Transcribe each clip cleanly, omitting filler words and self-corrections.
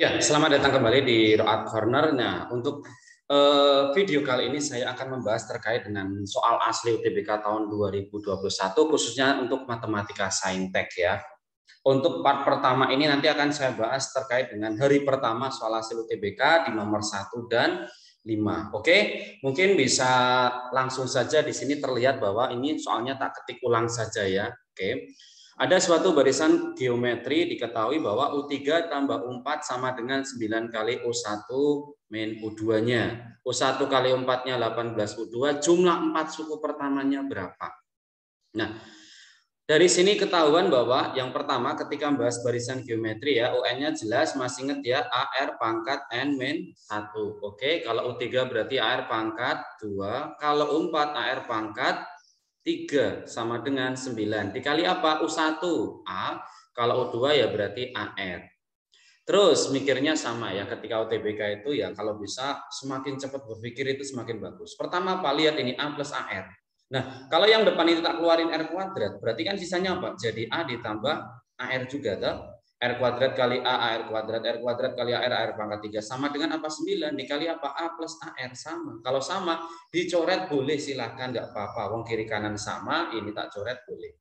Ya, selamat datang kembali di Roat Corner. Nah, untuk video kali ini saya akan membahas terkait dengan soal asli UTBK tahun 2021, khususnya untuk matematika saintek ya. Untuk part pertama ini nanti akan saya bahas terkait dengan hari pertama soal hasil UTBK di nomor 1 dan 5. Oke, mungkin bisa langsung saja di sini terlihat bahwa ini soalnya tak ketik ulang saja ya. Oke. Ada suatu barisan geometri diketahui bahwa U3 tambah U4 sama dengan 9 kali U1 min U2-nya. U1 kali U4-nya 18 U2, jumlah 4 suku pertamanya berapa? Nah, dari sini ketahuan bahwa yang pertama ketika membahas barisan geometri ya, UN-nya jelas, masih ingat ya, AR pangkat N min 1. Oke, kalau U3 berarti AR pangkat 2, kalau U4 AR pangkat 3 sama dengan 9. Dikali apa? U1 A, kalau U2 ya berarti AR. Terus mikirnya sama ya, ketika UTBK itu ya kalau bisa semakin cepat berpikir itu semakin bagus. Pertama apa? Lihat ini A plus AR. Nah, kalau yang depan itu tak keluarin R kuadrat, berarti kan sisanya apa? Jadi A ditambah AR juga, toh? R kuadrat kali A, AR kuadrat kali AR pangkat 3. Sama dengan apa? 9. Dikali apa? A plus AR, sama. Kalau sama, dicoret boleh, silahkan, nggak apa-apa. Wong kiri kanan sama, ini tak coret boleh.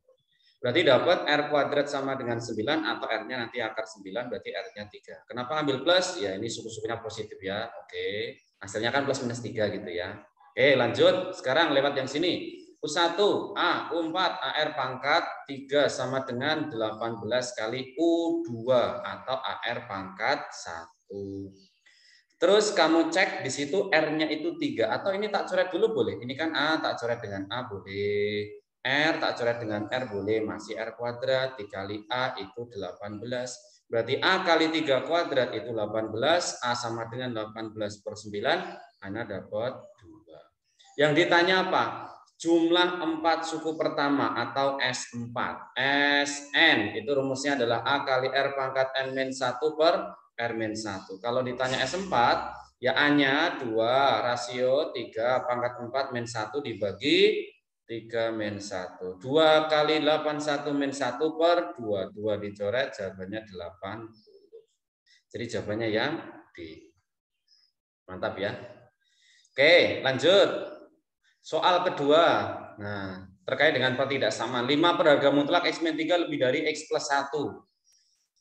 Berarti dapat R kuadrat sama dengan 9 atau R-nya nanti akar 9 berarti R-nya 3. Kenapa ambil plus? Ya ini suku-sukunya positif ya. Oke. Hasilnya kan plus minus 3 gitu ya. Oke, lanjut. Sekarang lewat yang sini. U1 A, U4 AR pangkat 3 sama dengan 18 kali U2 atau AR pangkat 1. Terus kamu cek di situ R-nya itu 3 atau ini tak coret dulu boleh. Ini kan A, tak coret dengan A boleh. R tak coret dengan R boleh, masih R kuadrat dikali A itu 18. Berarti A kali 3 kuadrat itu 18, A sama dengan 18 per 9, Anda dapat 2. Yang ditanya apa? Jumlah 4 suku pertama atau S4. Sn itu rumusnya adalah A kali R pangkat N-1 per R-1. Kalau ditanya S4, ya A-nya 2, rasio 3 pangkat 4 min 1 dibagi 3 min 1. 2 kali 81 min 1 per 2. 2 dicoret, jawabannya 80. Jadi jawabannya yang D. Mantap ya. Oke, lanjut. Soal kedua. Nah, terkait dengan pertidaksamaan. 5 per harga mutlak X min 3 lebih dari X plus 1.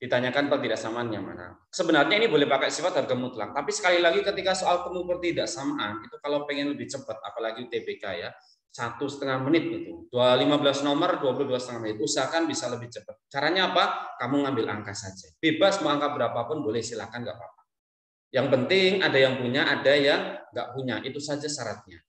Ditanyakan pertidaksamaan yang mana. Sebenarnya ini boleh pakai sifat harga mutlak. Tapi sekali lagi ketika soal penuh pertidaksamaan, itu kalau pengen lebih cepat, apalagi UTBK ya, 1,5 menit itu. 15 nomor, 22,5 menit. Usahakan bisa lebih cepat. Caranya apa? Kamu ngambil angka saja. Bebas mau angka berapapun boleh, silakan, nggak apa-apa. Yang penting ada yang punya, ada yang nggak punya. Itu saja syaratnya.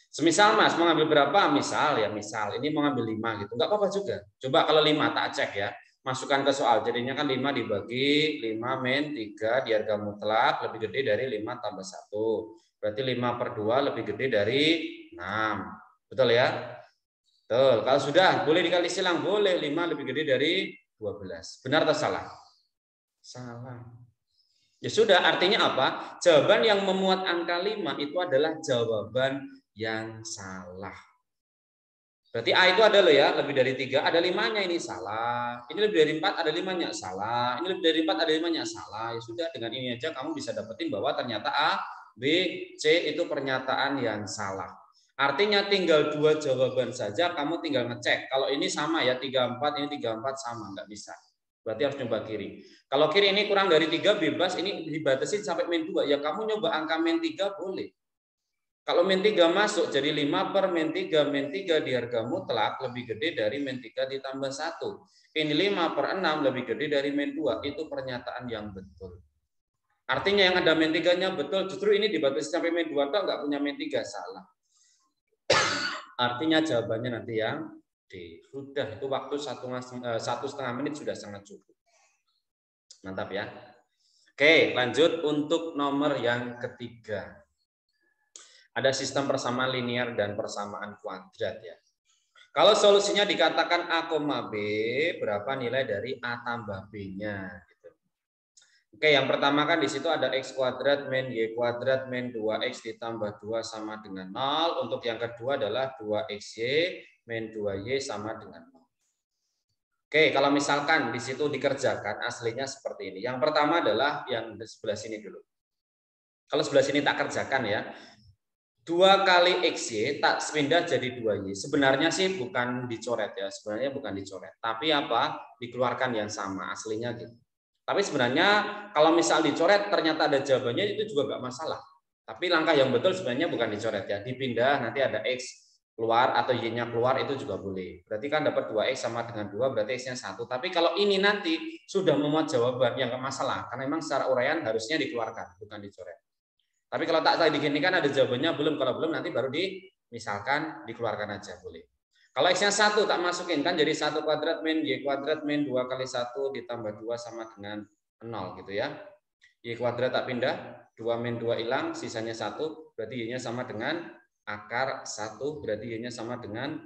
Semisal Mas mau ngambil berapa? Misal ini mau ngambil 5 gitu. Nggak apa-apa juga. Coba kalau 5 tak cek ya. Masukkan ke soal. Jadinya kan 5 dibagi 5 min 3 di harga mutlak lebih gede dari 5 tambah 1. Berarti 5 per 2 lebih gede dari 6. Betul ya? Betul. Kalau sudah, boleh dikali silang. Boleh, 5 lebih gede dari 12. Benar atau salah? Salah. Ya sudah, artinya apa? Jawaban yang memuat angka 5 itu adalah jawaban yang salah. Berarti A itu ada loh ya, lebih dari 3, ada 5-nya, ini salah. Ini lebih dari 4, ada 5-nya, salah. Ini lebih dari 4, ada 5-nya, salah. Ya sudah, dengan ini aja kamu bisa dapetin bahwa ternyata A, B, C itu pernyataan yang salah. Artinya tinggal 2 jawaban saja, kamu tinggal ngecek. Kalau ini sama ya, 34, ini 34 sama, nggak bisa. Berarti harus nyoba kiri. Kalau kiri ini kurang dari 3, bebas, ini dibatasin sampai min 2. Ya kamu nyoba angka min 3 boleh. Kalau min 3 masuk, jadi 5 per min 3. Min 3 di harga mutlak lebih gede dari min 3 ditambah 1. Ini 5 per 6 lebih gede dari min 2. Itu pernyataan yang betul. Artinya yang ada min 3-nya betul. Justru ini dibatasi sampai min 2. Atau nggak punya min 3. Salah. Artinya jawabannya nanti yang D. Sudah, itu waktu 1,5 menit sudah sangat cukup. Mantap ya. Oke, lanjut untuk nomor yang ketiga. Ada sistem persamaan linear dan persamaan kuadrat ya. Kalau solusinya dikatakan A, B, berapa nilai dari A tambah B-nya? Gitu. Oke, yang pertama kan di situ ada X kuadrat min Y kuadrat min 2X ditambah 2 sama dengan 0. Untuk yang kedua adalah 2XY min 2Y sama dengan 0. Oke, kalau misalkan di situ dikerjakan aslinya seperti ini. Yang pertama adalah yang di sebelah sini dulu. Kalau sebelah sini tak kerjakan ya. 2 kali XY tak pindah jadi 2Y. Sebenarnya sih bukan dicoret ya. Sebenarnya bukan dicoret. Tapi apa? Dikeluarkan yang sama. Aslinya gitu. Tapi sebenarnya kalau misal dicoret ternyata ada jawabannya itu juga nggak masalah. Tapi langkah yang betul sebenarnya bukan dicoret ya. Dipindah nanti ada X keluar atau Y-nya keluar itu juga boleh. Berarti kan dapat 2X sama dengan 2 berarti X-nya 1. Tapi kalau ini nanti sudah memuat jawaban yang nggak masalah. Karena memang secara uraian harusnya dikeluarkan, bukan dicoret. Tapi kalau tak saya diginikan ada jawabannya belum. Kalau belum nanti baru misalkan dikeluarkan aja boleh. Kalau X-nya 1 tak masukin kan jadi 1 kuadrat min Y kuadrat min 2 kali 1 ditambah 2 sama dengan 0 gitu ya. Y kuadrat tak pindah, 2 min 2 hilang, sisanya 1, berarti Y-nya sama dengan akar 1, berarti Y-nya sama dengan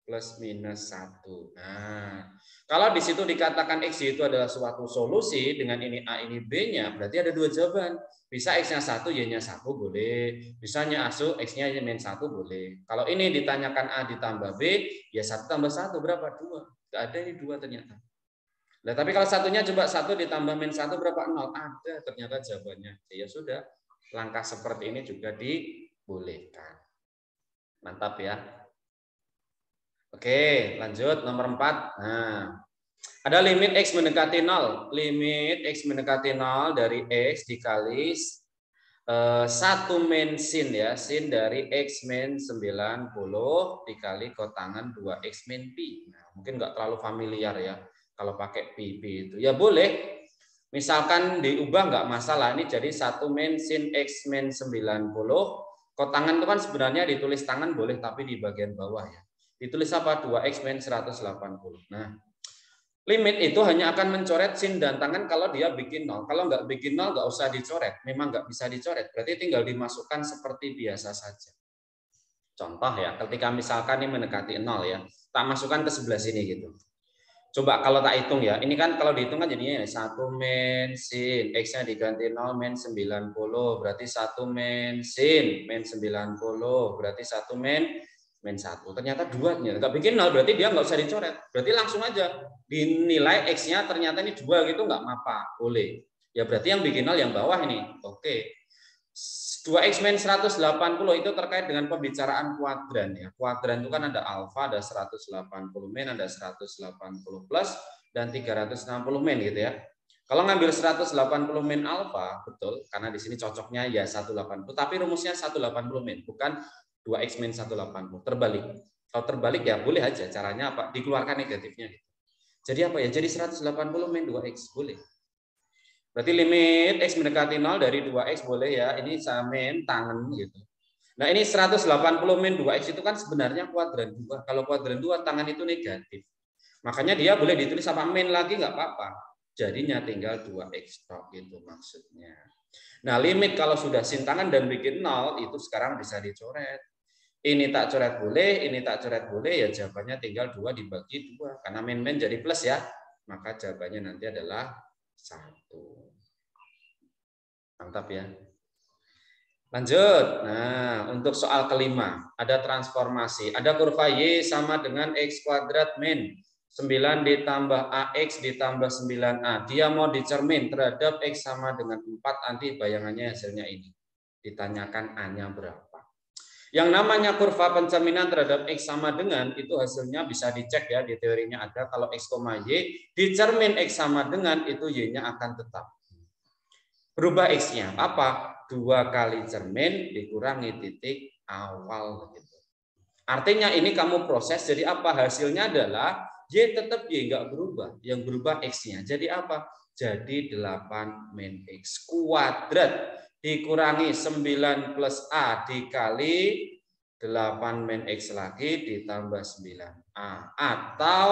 plus minus 1. Nah, kalau di situ dikatakan X itu adalah suatu solusi, dengan ini A ini B-nya, berarti ada 2 jawaban. Bisa X-nya 1, Y-nya 1 boleh. Bisanya ASU, X-nya min 1 boleh. Kalau ini ditanyakan A ditambah B, ya 1 tambah 1 berapa? 2. Nggak ada ini 2 ternyata. Nah, tapi kalau satunya coba 1 ditambah min 1 berapa? 0. Ada ternyata jawabannya. Ya sudah, langkah seperti ini juga dibolehkan. Mantap ya. Oke, lanjut nomor 4. Nah, ada limit X mendekati 0. Limit X mendekati 0 dari X dikali 1 min sin ya. Sin dari X min 90 dikali kotangan 2X min pi. Nah, mungkin nggak terlalu familiar ya. Kalau pakai pi itu ya boleh, misalkan diubah nggak masalah. Ini jadi 1 min sin X min 90. Kotangan itu kan sebenarnya ditulis tangan boleh, tapi di bagian bawah ya. Ditulis apa? 2X min 180. Nah, limit itu hanya akan mencoret sin dan tangan kalau dia bikin 0. Kalau nggak bikin 0 nggak usah dicoret. Memang nggak bisa dicoret. Berarti tinggal dimasukkan seperti biasa saja. Contoh ya, ketika misalkan ini mendekati 0 ya, tak masukkan ke sebelah sini gitu. Coba kalau tak hitung ya, ini kan kalau dihitung kan jadinya 1 min sin, X-nya diganti 0 min 90, berarti 1 min sin, min 90, berarti 1 min 1. Ternyata 2, nggak bikin 0, berarti dia nggak usah dicoret. Berarti langsung aja dinilai X-nya ternyata ini 2 gitu, nggak apa-apa, boleh. Ya berarti yang bikin 0 yang bawah ini, oke. 2X min 180 itu terkait dengan pembicaraan kuadran ya. Kuadran itu kan ada alfa, ada 180 min, ada 180 plus, dan 360 min gitu ya. Kalau ngambil 180 min alfa, betul, karena di sini cocoknya ya 180, tapi rumusnya 180 min, bukan 2X min 180, terbalik. Kalau terbalik ya boleh aja, caranya apa? Dikeluarkan negatifnya. Jadi apa ya? Jadi 180 min 2X, boleh. Berarti limit X mendekati 0 dari 2X boleh ya. Ini min tangan gitu. Nah ini 180 min 2X itu kan sebenarnya kuadran 2. Kalau kuadran 2 tangan itu negatif. Makanya dia boleh ditulis sama min lagi nggak apa-apa. Jadinya tinggal 2X tok gitu maksudnya. Nah limit kalau sudah sin tangan dan bikin 0 itu sekarang bisa dicoret. Ini tak coret boleh, ini tak coret boleh, ya jawabannya tinggal 2 dibagi 2. Karena min jadi plus ya. Maka jawabannya nanti adalah 1. Mantap ya. Lanjut. Nah, untuk soal kelima, ada transformasi. Ada kurva Y sama dengan X kuadrat min 9 ditambah AX ditambah 9A. Dia mau dicermin terhadap X sama dengan 4, nanti bayangannya hasilnya ini. Ditanyakan A-nya berapa. Yang namanya kurva pencerminan terhadap X sama dengan, itu hasilnya bisa dicek ya, di teorinya ada. Kalau X, Y, dicermin X sama dengan, itu Y-nya akan tetap. Berubah X-nya apa? 2 kali cermin dikurangi titik awal. Artinya ini kamu proses, jadi apa? Hasilnya adalah Y tetap Y, nggak berubah. Yang berubah X-nya. Jadi apa? Jadi 8 min X kuadrat dikurangi 9 plus A dikali 8 min X lagi ditambah 9A. Atau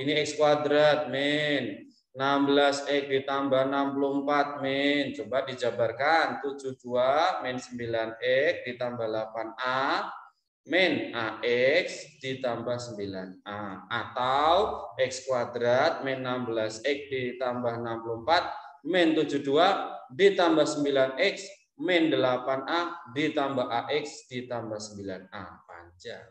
ini X kuadrat min 16X ditambah 64 min. Coba dijabarkan. 72 min 9X ditambah 8A min AX ditambah 9A. Atau X kuadrat min 16X ditambah 64 min 72 ditambah 9X min 8A ditambah AX ditambah 9A. Panjang.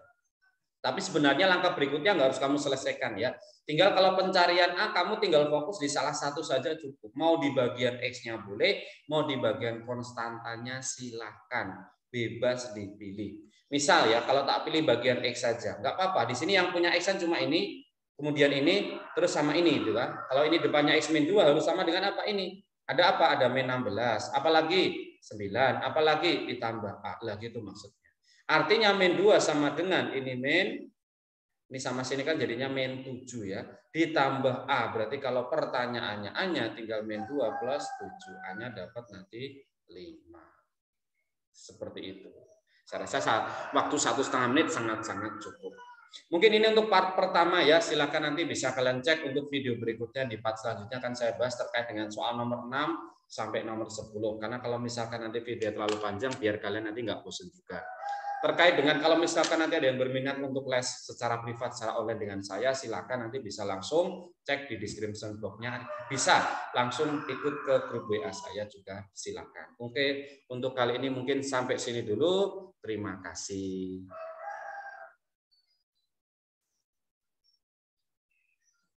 Tapi sebenarnya langkah berikutnya nggak harus kamu selesaikan ya. Tinggal kalau pencarian A, kamu tinggal fokus di salah satu saja cukup. Mau di bagian X-nya boleh, mau di bagian konstantanya silahkan. Bebas dipilih. Misal ya, kalau tak pilih bagian X saja, nggak apa-apa. Di sini yang punya X kan cuma ini, kemudian ini, terus sama ini. Gitu kan. Kalau ini depannya X min 2 harus sama dengan apa ini? Ada apa? Ada min 16. Apalagi 9. Apalagi ditambah A. Lagi itu maksudnya. Artinya min 2 sama dengan ini sama sini kan jadinya min 7 ya. Ditambah A, berarti kalau pertanyaannya A-nya tinggal min 2 plus 7. A-nya dapat nanti 5. Seperti itu. Saya rasa waktu 1,5 menit sangat-sangat cukup. Mungkin ini untuk part pertama ya, silakan nanti bisa kalian cek untuk video berikutnya. Di part selanjutnya akan saya bahas terkait dengan soal nomor 6 sampai nomor 10. Karena kalau misalkan nanti video terlalu panjang, biar kalian nanti nggak bosan juga. Terkait dengan kalau misalkan nanti ada yang berminat untuk les secara privat, secara online dengan saya, silakan nanti bisa langsung cek di description box-nya. Bisa langsung ikut ke grup WA saya juga, silakan. Oke, untuk kali ini mungkin sampai sini dulu. Terima kasih.